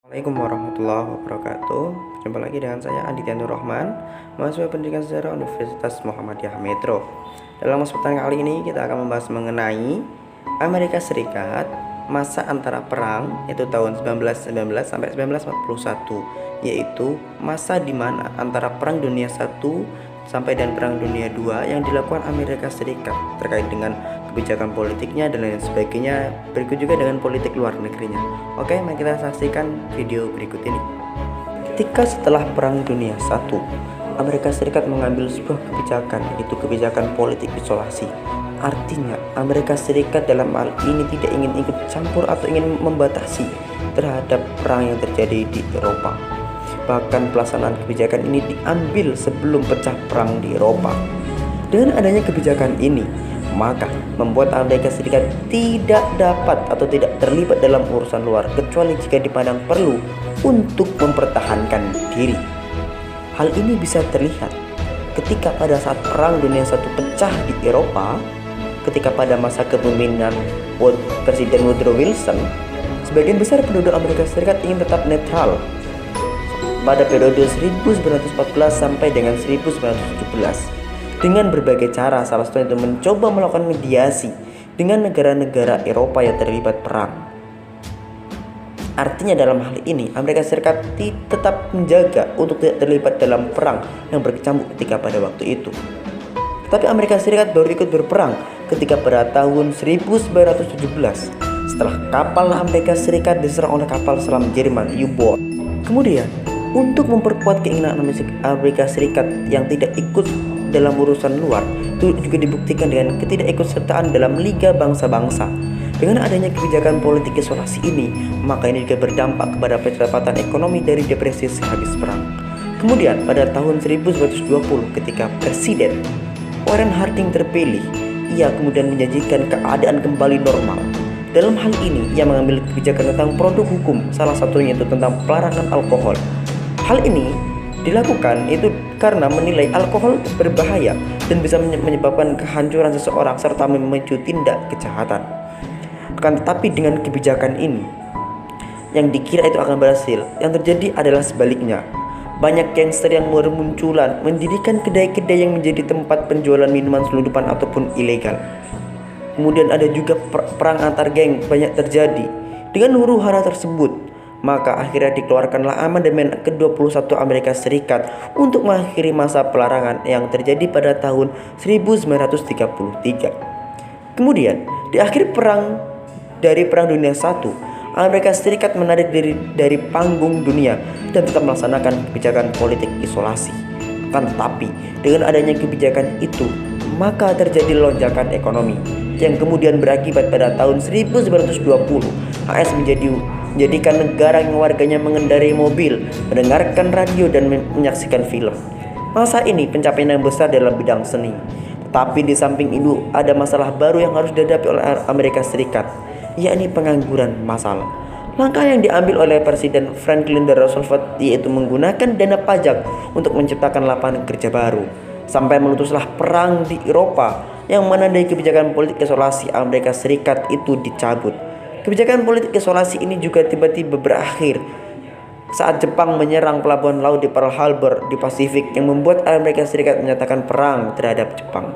Assalamualaikum warahmatullahi wabarakatuh. Jumpa lagi dengan saya Aditya Nur Rahman, mahasiswa pendidikan sejarah Universitas Muhammadiyah Metro. Dalam kesempatan kali ini kita akan membahas mengenai Amerika Serikat masa antara perang, yaitu tahun 1919 sampai 1941, yaitu masa di mana antara Perang Dunia I sampai dan Perang Dunia II yang dilakukan Amerika Serikat terkait dengan kebijakan politiknya dan lain sebagainya. Berikut juga dengan politik luar negerinya. Oke, mari kita saksikan video berikut ini. Ketika setelah Perang Dunia I, Amerika Serikat mengambil sebuah kebijakan, yaitu kebijakan politik isolasi. Artinya Amerika Serikat dalam hal ini tidak ingin ikut campur atau ingin membatasi terhadap perang yang terjadi di Eropa. Bahkan pelaksanaan kebijakan ini diambil sebelum pecah perang di Eropa. Dengan adanya kebijakan ini, maka membuat Amerika Serikat tidak dapat atau tidak terlibat dalam urusan luar kecuali jika dipandang perlu untuk mempertahankan diri. Hal ini bisa terlihat ketika pada saat Perang Dunia I pecah di Eropa, ketika pada masa kepemimpinan Presiden Woodrow Wilson, sebagian besar penduduk Amerika Serikat ingin tetap netral pada periode 1914 sampai dengan 1917 dengan berbagai cara, salah satunya itu mencoba melakukan mediasi dengan negara-negara Eropa yang terlibat perang. Artinya dalam hal ini Amerika Serikat tetap menjaga untuk tidak terlibat dalam perang yang berkecamuk ketika pada waktu itu. Tapi Amerika Serikat baru ikut berperang ketika pada tahun 1917 setelah kapal Amerika Serikat diserang oleh kapal selam Jerman U-boat. Kemudian untuk memperkuat keinginan Amerika Serikat yang tidak ikut dalam urusan luar, itu juga dibuktikan dengan ketidakikutsertaan dalam Liga Bangsa-Bangsa. Dengan adanya kebijakan politik isolasi ini, maka ini juga berdampak kepada percepatan ekonomi dari depresi sehabis perang. Kemudian pada tahun 1920 ketika Presiden Warren Harding terpilih, ia kemudian menjanjikan keadaan kembali normal. Dalam hal ini, ia mengambil kebijakan tentang produk hukum, salah satunya itu tentang pelarangan alkohol. Hal ini dilakukan itu karena menilai alkohol berbahaya dan bisa menyebabkan kehancuran seseorang serta memicu tindak kejahatan. Akan tetapi dengan kebijakan ini yang dikira itu akan berhasil, yang terjadi adalah sebaliknya. Banyak gangster yang bermunculan mendirikan kedai-kedai yang menjadi tempat penjualan minuman selundupan ataupun ilegal. Kemudian ada juga perang antar geng banyak terjadi. Dengan huru-hara tersebut, maka akhirnya dikeluarkanlah amandemen ke-21 Amerika Serikat untuk mengakhiri masa pelarangan yang terjadi pada tahun 1933. Kemudian, di akhir Perang Dunia I, Amerika Serikat menarik diri dari panggung dunia dan tetap melaksanakan kebijakan politik isolasi. Tetapi dengan adanya kebijakan itu, maka terjadi lonjakan ekonomi yang kemudian berakibat pada tahun 1920 AS menjadikan negara yang warganya mengendarai mobil, mendengarkan radio dan menyaksikan film. Masa ini pencapaian yang besar dalam bidang seni. Tetapi di samping itu ada masalah baru yang harus dihadapi oleh Amerika Serikat, yakni pengangguran massal. Langkah yang diambil oleh Presiden Franklin D. Roosevelt yaitu menggunakan dana pajak untuk menciptakan lapangan kerja baru. Sampai meletuslah perang di Eropa yang menandai kebijakan politik isolasi Amerika Serikat itu dicabut. Kebijakan politik isolasi ini juga tiba-tiba berakhir saat Jepang menyerang pelabuhan laut di Pearl Harbor di Pasifik yang membuat Amerika Serikat menyatakan perang terhadap Jepang.